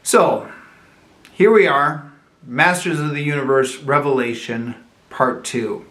So, here we are, Masters of the Universe Revelation Part 2.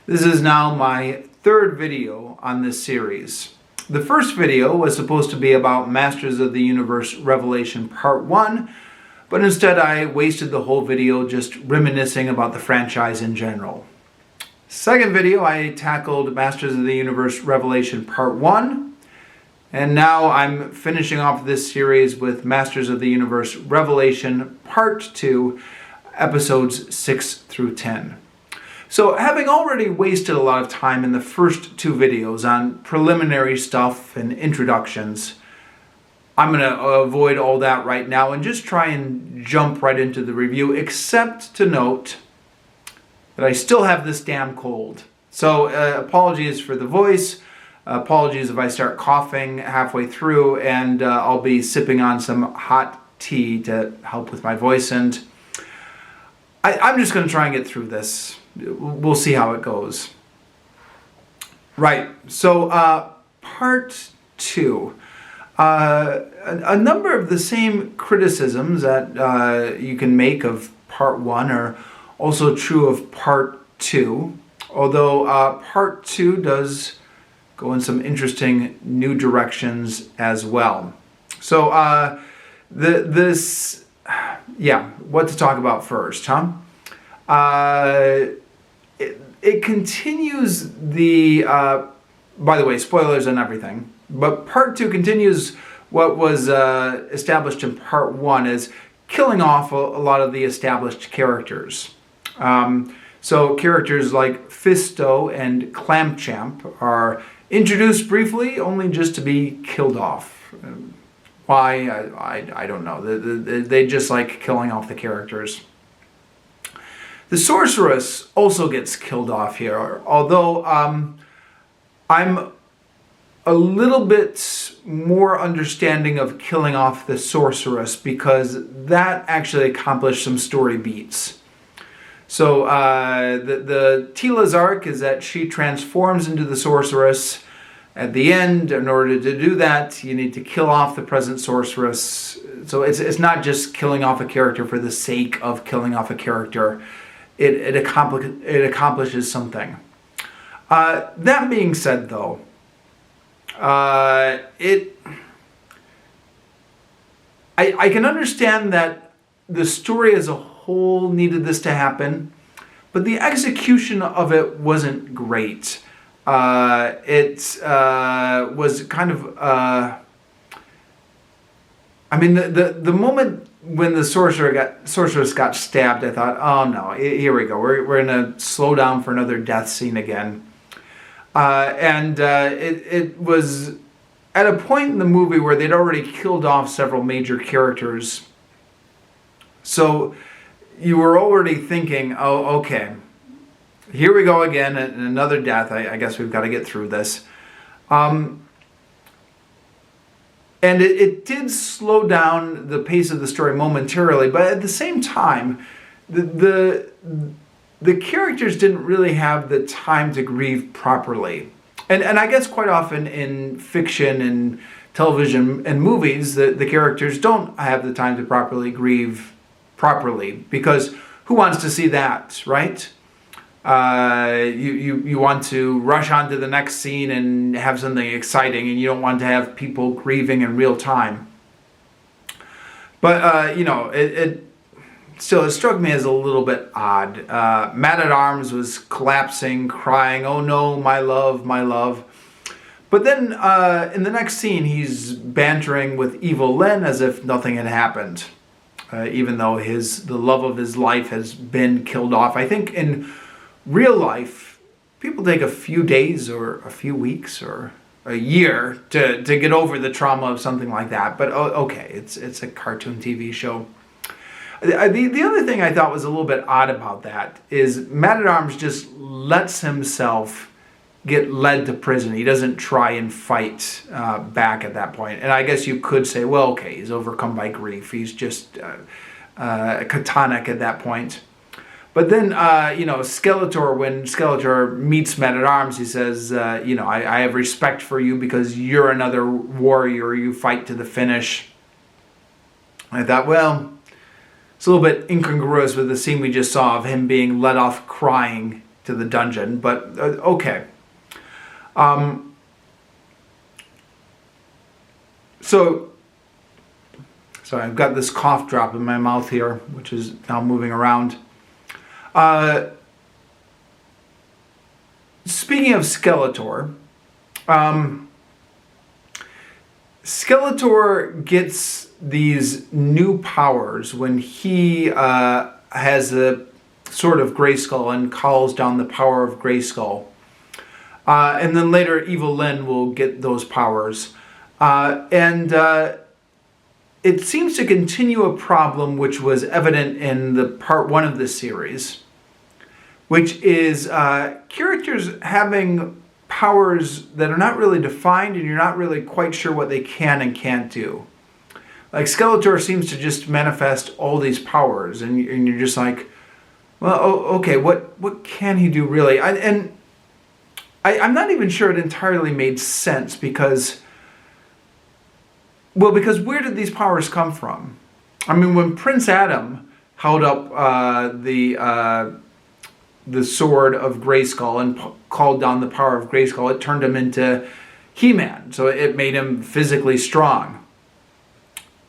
This is now my third video on this series. The first video was supposed to be about Masters of the Universe Revelation Part 1, but instead I wasted the whole video just reminiscing about the franchise in general. Second video I tackled Masters of the Universe Revelation Part 1, and now I'm finishing off this series with Masters of the Universe Revelation Part 2, episodes 6 through 10. So, having already wasted a lot of time in the first two videos on preliminary stuff and introductions, I'm going to avoid all that right now and just try and jump right into the review, except to note that I still have this damn cold. So, apologies for the voice. Apologies if I start coughing halfway through, and I'll be sipping on some hot tea to help with my voice, and I'm just going to try and get through this. We'll see how it goes. Right, so Part 2. A number of the same criticisms that you can make of Part 1 are also true of Part 2, although Part 2 does go in some interesting new directions as well. So, what to talk about first, huh? It continues the, by the way, spoilers and everything, but Part 2 continues what was established in Part 1 as killing off a lot of the established characters. So characters like Fisto and Clamchamp are introduced briefly, only just to be killed off. Why? I don't know. They just like killing off the characters. The Sorceress also gets killed off here, although I'm a little bit more understanding of killing off the Sorceress because that actually accomplished some story beats. So the Teela's arc is that she transforms into the Sorceress. At the end, in order to do that, you need to kill off the present Sorceress. So it's not just killing off a character for the sake of killing off a character. It accomplishes something. That being said, though, I can understand that the story as a whole needed this to happen, but the execution of it wasn't great. It was kind of, the moment when the sorceress got stabbed, I thought, oh no, here we go. We're going to slow down for another death scene again. It was at a point in the movie where they'd already killed off several major characters. So you were already thinking, oh, okay, here we go again, another death. I guess we've got to get through this. And it did slow down the pace of the story momentarily, but at the same time, the characters didn't really have the time to grieve properly. And I guess quite often in fiction and television and movies, the characters don't have the time to properly grieve properly, because who wants to see that, right? You want to rush on to the next scene and have something exciting, and you don't want to have people grieving in real time. But it struck me as a little bit odd. Man-at-Arms was collapsing, crying, "Oh no, my love, my love." But then in the next scene, he's bantering with Evil-Lyn as if nothing had happened, even though the love of his life has been killed off. I think in real life, people take a few days or a few weeks or a year to get over the trauma of something like that. But okay, it's a cartoon TV show. The other thing I thought was a little bit odd about that is Man-at-Arms just lets himself get led to prison. He doesn't try and fight back at that point. And I guess you could say, well, okay, he's overcome by grief. He's just catatonic at that point. But then, Skeletor, when Skeletor meets Man-at-Arms, he says, I have respect for you because you're another warrior. You fight to the finish. I thought, well, it's a little bit incongruous with the scene we just saw of him being led off crying to the dungeon, but okay. So, sorry, I've got this cough drop in my mouth here, which is now moving around. Speaking of Skeletor, Skeletor gets these new powers when he has a sort of Grayskull and calls down the power of Grayskull. And then later Evil Lyn will get those powers. And it seems to continue a problem which was evident in the part 1 of this series, which is characters having powers that are not really defined and you're not really quite sure what they can and can't do. Like Skeletor seems to just manifest all these powers and you're just like, well, okay, what can he do really? I'm not even sure it entirely made sense because where did these powers come from? I mean, when Prince Adam held up the sword of Grayskull and called down the power of Grayskull, it turned him into He-Man. So it made him physically strong.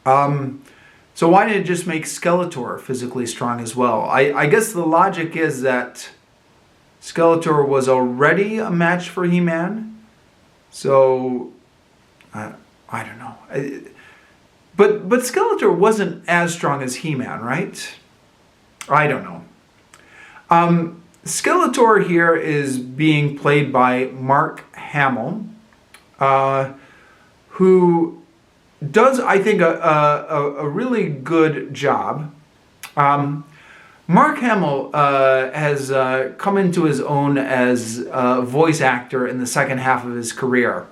So why didn't it just make Skeletor physically strong as well? I guess the logic is that Skeletor was already a match for He-Man. So, I don't know. But Skeletor wasn't as strong as He-Man, right? I don't know. Skeletor here is being played by Mark Hamill, who does, I think, a really good job. Mark Hamill has come into his own as a voice actor in the second half of his career.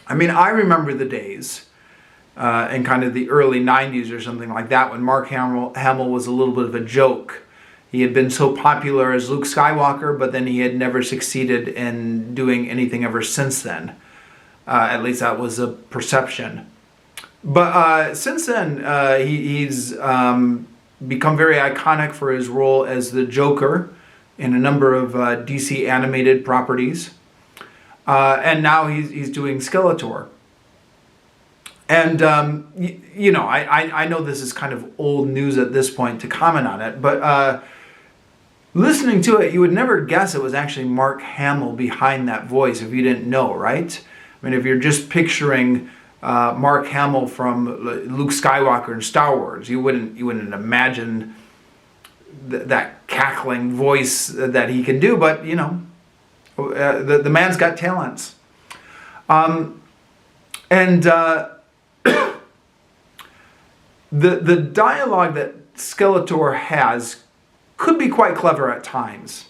I mean, I remember the days in kind of the early 90s or something like that when Mark Hamill was a little bit of a joke. He had been so popular as Luke Skywalker, but then he had never succeeded in doing anything ever since then. At least that was a perception. But since then, he's become very iconic for his role as the Joker in a number of DC animated properties. And now he's doing Skeletor. And, you know, I know this is kind of old news at this point to comment on it, but listening to it, you would never guess it was actually Mark Hamill behind that voice if you didn't know, right? I mean, if you're just picturing Mark Hamill from Luke Skywalker in Star Wars, you wouldn't imagine that cackling voice that he can do, but, you know, the man's got talents. The dialogue that Skeletor has could be quite clever at times.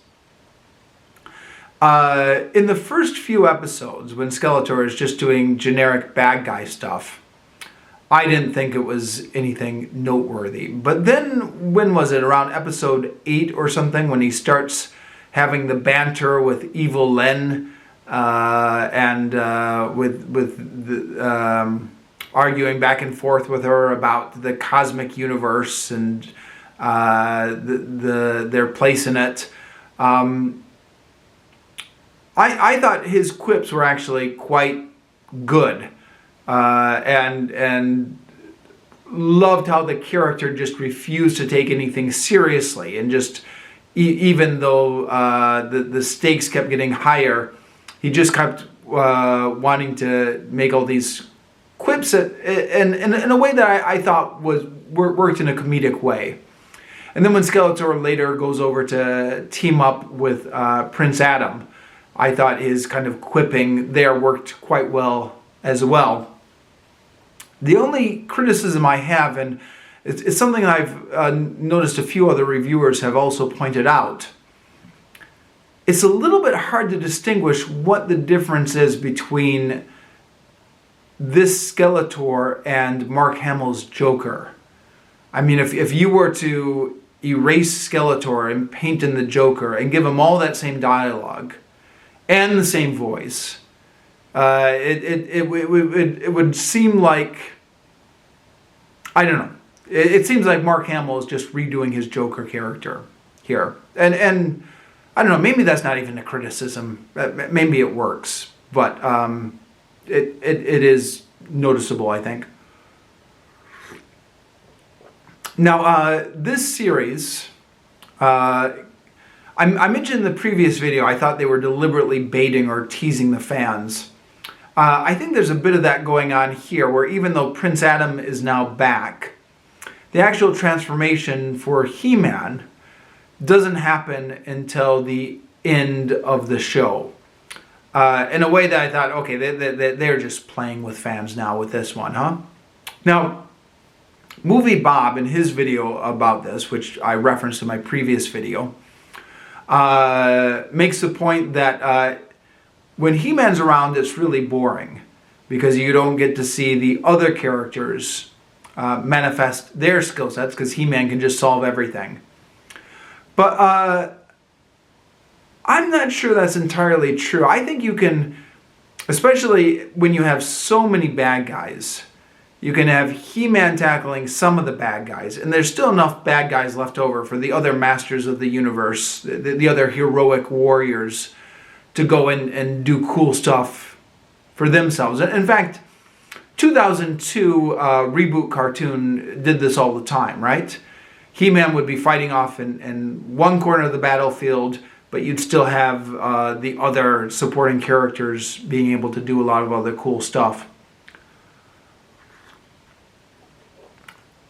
In the first few episodes, when Skeletor is just doing generic bad guy stuff, I didn't think it was anything noteworthy. But then, when was it? Around episode 8 or something, when he starts having the banter with Evil Lyn and with the, arguing back and forth with her about the cosmic universe and their place in it. I thought his quips were actually quite good, and loved how the character just refused to take anything seriously, and just even though the stakes kept getting higher, he just kept wanting to make all these quips in a way that I thought worked in a comedic way. And then when Skeletor later goes over to team up with Prince Adam, I thought his kind of quipping there worked quite well as well. The only criticism I have, and it's something I've noticed a few other reviewers have also pointed out, it's a little bit hard to distinguish what the difference is between this Skeletor and Mark Hamill's Joker. I mean, if you were to erase Skeletor and paint in the Joker and give him all that same dialogue and the same voice, it would seem like I don't know. It seems like Mark Hamill is just redoing his Joker character here. And I don't know, maybe that's not even a criticism. Maybe it works. But it is noticeable, I think. Now, this series, I mentioned in the previous video, I thought they were deliberately baiting or teasing the fans. I think there's a bit of that going on here, where even though Prince Adam is now back, the actual transformation for He-Man doesn't happen until the end of the show. In a way that I thought, okay, they're just playing with fans now with this one, huh? Now, Movie Bob, in his video about this, which I referenced in my previous video, makes the point that when He-Man's around, it's really boring because you don't get to see the other characters manifest their skill sets because He-Man can just solve everything. But I'm not sure that's entirely true. I think you can, especially when you have so many bad guys, you can have He-Man tackling some of the bad guys, and there's still enough bad guys left over for the other masters of the universe, the other heroic warriors, to go in and do cool stuff for themselves. In fact, 2002 reboot cartoon did this all the time, right? He-Man would be fighting off in one corner of the battlefield, but you'd still have the other supporting characters being able to do a lot of other cool stuff.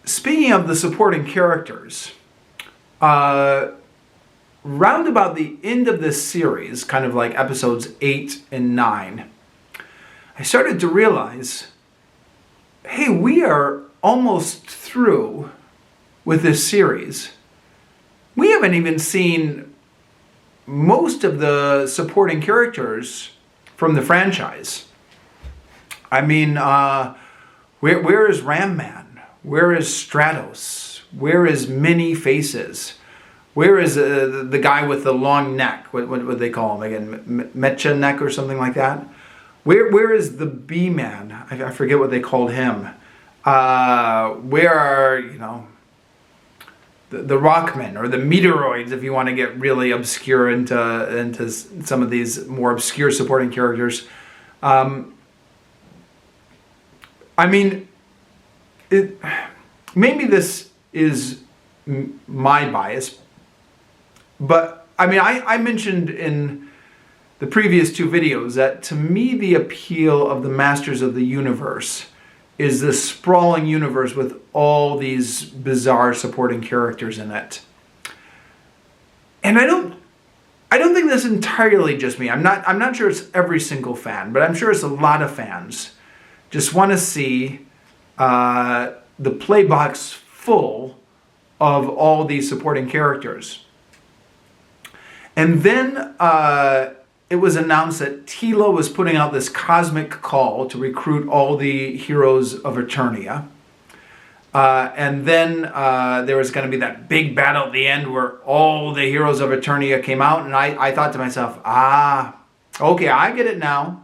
Speaking of the supporting characters, round about the end of this series, kind of like episodes 8 and 9, I started to realize, hey, we are almost through with this series. We haven't even seen most of the supporting characters from the franchise. I mean, where is Ram Man? Where is Stratos? Where is Many Faces? Where is the guy with the long neck? What would they call him again? Mecha neck or something like that? Where is the Bee-Man? I forget what they called him. Where are, the Rockmen or the Meteoroids, if you want to get really obscure into some of these more obscure supporting characters. I mean, maybe this is my bias, but I mean, I mentioned in the previous two videos that to me the appeal of the Masters of the Universe is this sprawling universe with all these bizarre supporting characters in it. And I don't think that's entirely just me. I'm not sure it's every single fan, but I'm sure it's a lot of fans just want to see the playbox full of all these supporting characters. And then it was announced that Teela was putting out this cosmic call to recruit all the heroes of Eternia. And then there was going to be that big battle at the end where all the heroes of Eternia came out. And I thought to myself, okay, I get it now.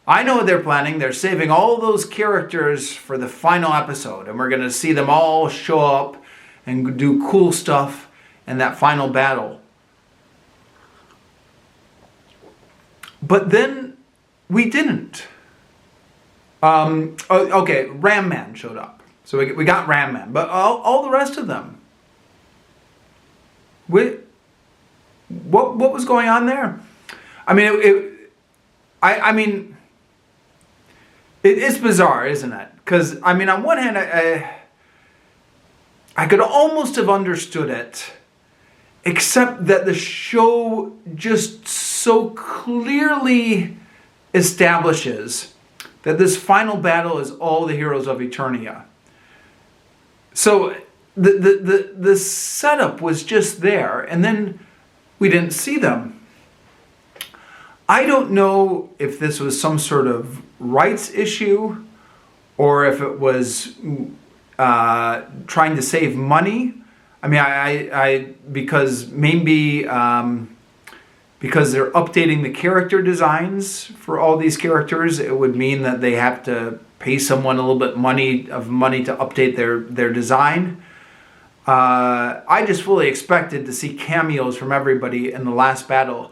I know what they're planning. They're saving all those characters for the final episode. And we're going to see them all show up and do cool stuff in that final battle. But then we didn't. Okay, Ram Man showed up. So we got Ram Man. But all the rest of them. What was going on there? I mean, it's bizarre, isn't it? Because, I mean, on one hand, I could almost have understood it, except that the show just so clearly establishes that this final battle is all the heroes of Eternia. So the setup was just there, and then we didn't see them. I don't know if this was some sort of rights issue or if it was trying to save money. I mean, I because maybe because they're updating the character designs for all these characters, it would mean that they have to pay someone a little bit money to update their design. I just fully expected to see cameos from everybody in the last battle.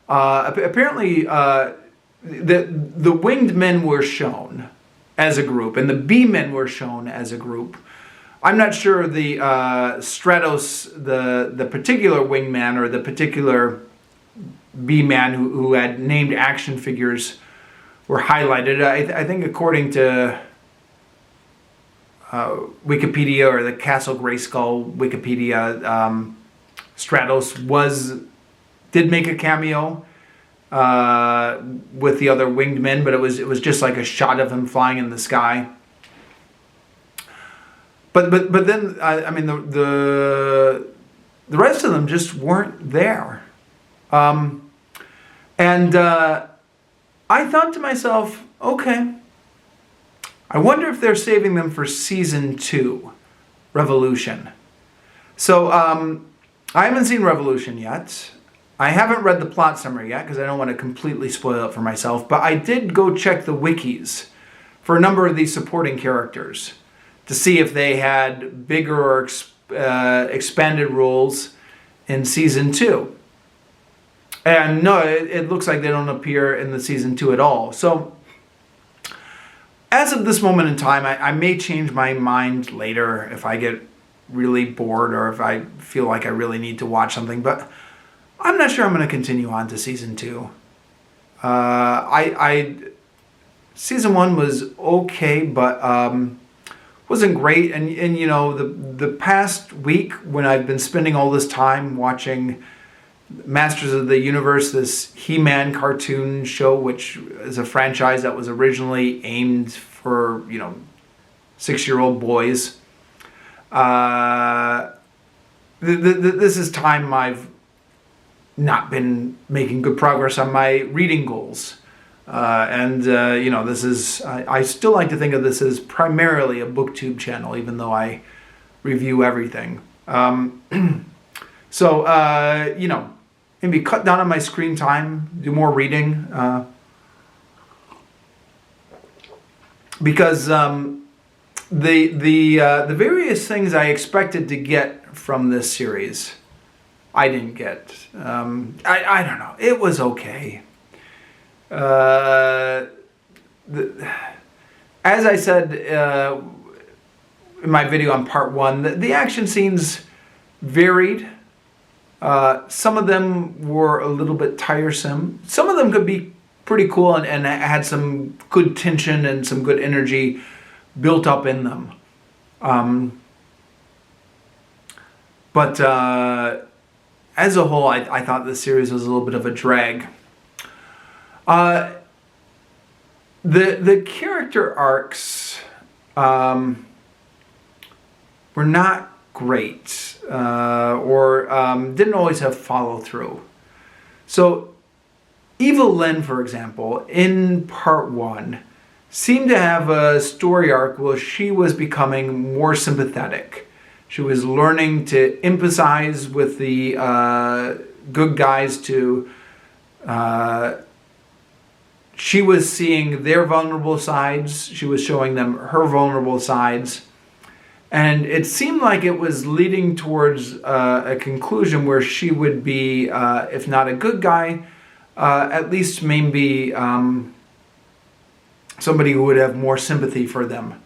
Apparently, the winged men were shown as a group, and the bee men were shown as a group. I'm not sure the Stratos, the particular wingman or the particular bee man who had named action figures were highlighted. I think according to Wikipedia or the Castle Grayskull Wikipedia, Stratos did make a cameo with the other winged men, but it was just like a shot of him flying in the sky. But then I mean the rest of them just weren't there, and I thought to myself, okay, I wonder if they're saving them for Season 2, Revolution. So I haven't seen Revolution yet. I haven't read the plot summary yet because I don't want to completely spoil it for myself, but I did go check the wikis for a number of these supporting characters to see if they had bigger or expanded roles in Season 2. And no, it looks like they don't appear in the Season 2 at all. So, as of this moment in time, I may change my mind later if I get really bored or if I feel like I really need to watch something. But I'm not sure I'm going to continue on to Season 2. Season 1 was okay, but wasn't great. And you know, the past week when I've been spending all this time watching Masters of the Universe, this He-Man cartoon show, which is a franchise that was originally aimed for, you know, 6-year-old boys. This is time I've not been making good progress on my reading goals. You know, this is, I still like to think of this as primarily a booktube channel, even though I review everything. So, you know, maybe cut down on my screen time, do more reading, because the various things I expected to get from this series, I didn't get. I don't know. It was okay. As I said in my video on part 1, the action scenes varied. Some of them were a little bit tiresome. Some of them could be pretty cool and had some good tension and some good energy built up in them. But as a whole, I thought this series was a little bit of a drag. The character arcs were not great, or didn't always have follow through. So Evil Lyn, for example, in part 1, seemed to have a story arc where she was becoming more sympathetic. She was learning to empathize with the good guys to... she was seeing their vulnerable sides. She was showing them her vulnerable sides. And it seemed like it was leading towards a conclusion where she would be, if not a good guy, at least maybe somebody who would have more sympathy for them.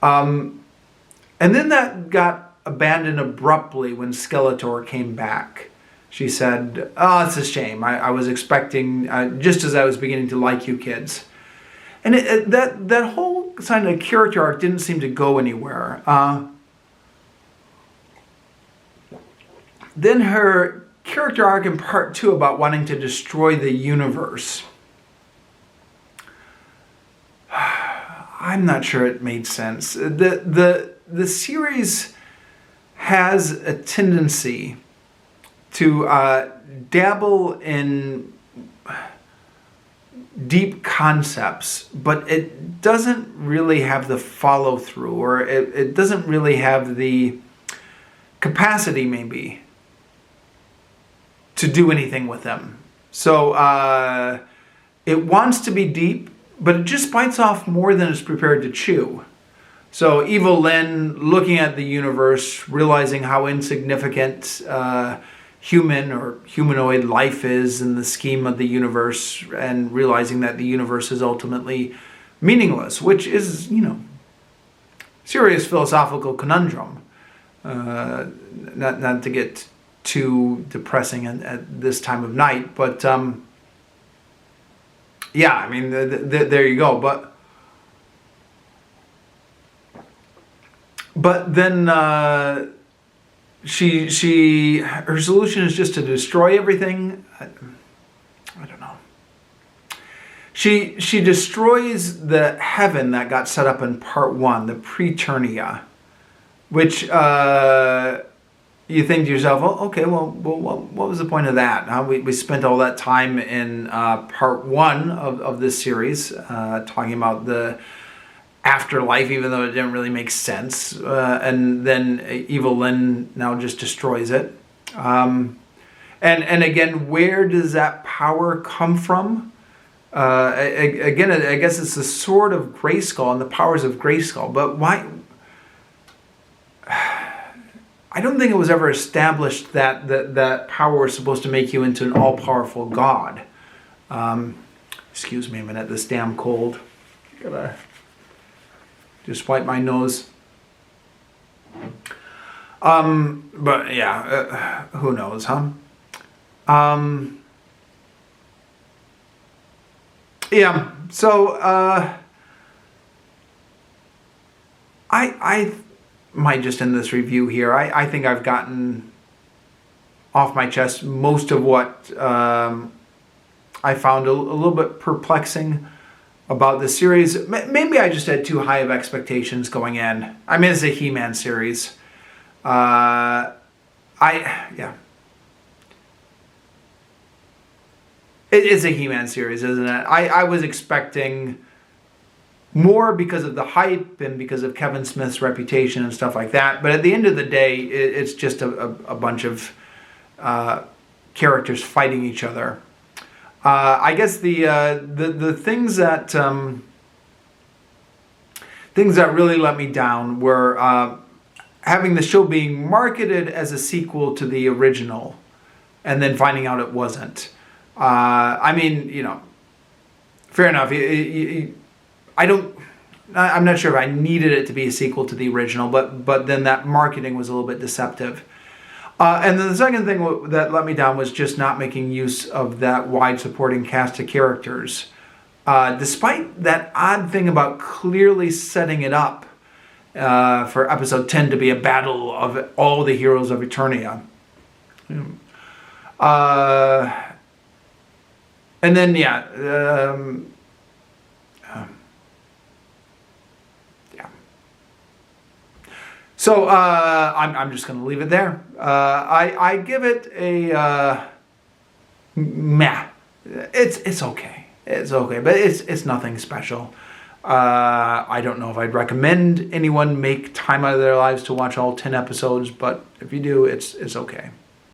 And then that got abandoned abruptly when Skeletor came back. She said, "Oh, it's a shame. I was expecting, just as I was beginning to like you kids." And that whole kind of character arc didn't seem to go anywhere. Then her character arc in part 2 about wanting to destroy the universe. I'm not sure it made sense. The series has a tendency to dabble in deep concepts, but it doesn't really have the follow through, or it doesn't really have the capacity maybe to do anything with them. So it wants to be deep, but it just bites off more than it's prepared to chew. So Evil Lynn, looking at the universe, realizing how insignificant human or humanoid life is in the scheme of the universe, and realizing that the universe is ultimately meaningless, which is, serious philosophical conundrum. Not to get too depressing at this time of night, but yeah, I mean, there you go. But then her solution is just to destroy everything. I don't know. She destroys the heaven that got set up in part 1, the Preternia, which you think to yourself, well, okay, well, what was the point of that? We spent all that time in part 1 of this series talking about the afterlife, even though it didn't really make sense. And then Evil Lynn now just destroys it. And again, where does that power come from? Again, I guess it's the sword of Grayskull and the powers of Grayskull. But why? I don't think it was ever established that power is supposed to make you into an all-powerful god. Excuse me a minute, this damn cold. Gotta just wipe my nose. But yeah, who knows, huh? Yeah, so I might just end this review here. I think I've gotten off my chest most of what I found a little bit perplexing about the series. Maybe I just had too high of expectations going in. I mean, it's a He-Man series. Yeah. It is a He-Man series, isn't it? I was expecting more because of the hype and because of Kevin Smith's reputation and stuff like that. But at the end of the day, it's just a bunch of characters fighting each other. I guess the things that really let me down were having the show being marketed as a sequel to the original, and then finding out it wasn't. I mean, fair enough. I'm not sure if I needed it to be a sequel to the original, but then that marketing was a little bit deceptive. And then the second thing that let me down was just not making use of that wide supporting cast of characters. Despite that odd thing about clearly setting it up for episode 10 to be a battle of all the heroes of Eternia. And then, yeah. So I'm just going to leave it there. I give it a meh. It's okay. It's okay, but it's nothing special. I don't know if I'd recommend anyone make time out of their lives to watch all 10 episodes, but if you do, it's okay.